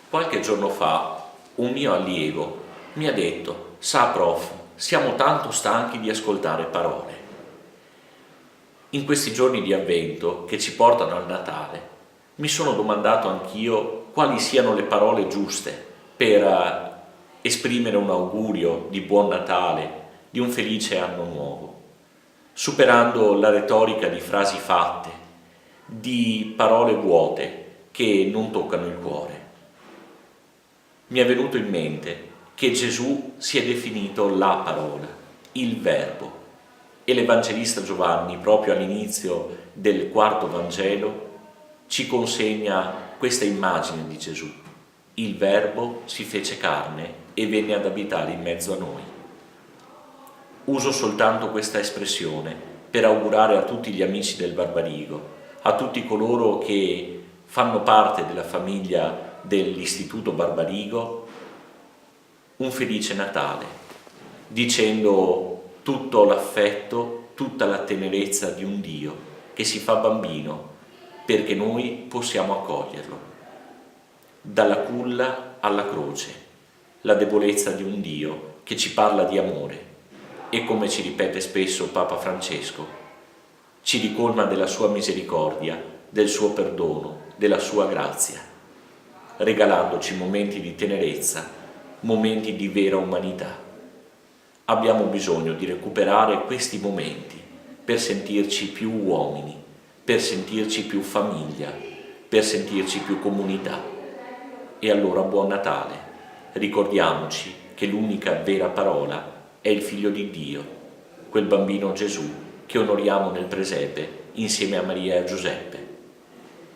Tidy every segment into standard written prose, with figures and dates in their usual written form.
Qualche giorno fa un mio allievo mi ha detto: «Sa, prof, siamo tanto stanchi di ascoltare parole». In questi giorni di avvento che ci portano al Natale, mi sono domandato anch'io quali siano le parole giuste per esprimere un augurio di buon Natale, di un felice anno nuovo, superando la retorica di frasi fatte, di parole vuote che non toccano il cuore. Mi è venuto in mente che Gesù si è definito la parola, il Verbo, e l'Evangelista Giovanni, proprio all'inizio del quarto Vangelo, ci consegna questa immagine di Gesù. Il Verbo si fece carne e venne ad abitare in mezzo a noi. Uso soltanto questa espressione per augurare a tutti gli amici del Barbarigo, a tutti coloro che fanno parte della famiglia dell'Istituto Barbarigo, un felice Natale, dicendo tutto l'affetto, tutta la tenerezza di un Dio che si fa bambino perché noi possiamo accoglierlo. Dalla culla alla croce, la debolezza di un Dio che ci parla di amore e, come ci ripete spesso Papa Francesco, ci ricolma della sua misericordia, del suo perdono, della sua grazia, regalandoci momenti di tenerezza, momenti di vera umanità. Abbiamo bisogno di recuperare questi momenti per sentirci più uomini, per sentirci più famiglia, per sentirci più comunità. E allora buon Natale, ricordiamoci che l'unica vera parola è il Figlio di Dio, quel bambino Gesù che onoriamo nel presepe insieme a Maria e a Giuseppe.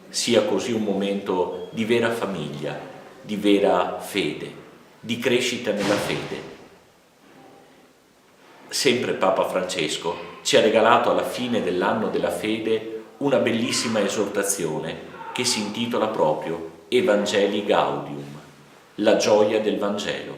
Sia così un momento di vera famiglia, di vera fede, di crescita nella fede. Sempre Papa Francesco ci ha regalato alla fine dell'anno della fede una bellissima esortazione che si intitola proprio Evangelii Gaudium, la gioia del Vangelo.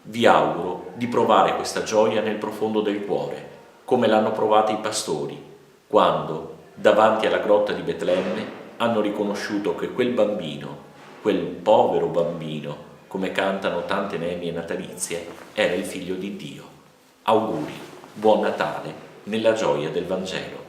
Vi auguro di provare questa gioia nel profondo del cuore, come l'hanno provata i pastori, quando, davanti alla grotta di Betlemme, hanno riconosciuto che quel bambino, quel povero bambino, come cantano tante nemmie natalizie, era il Figlio di Dio. Auguri, buon Natale nella gioia del Vangelo.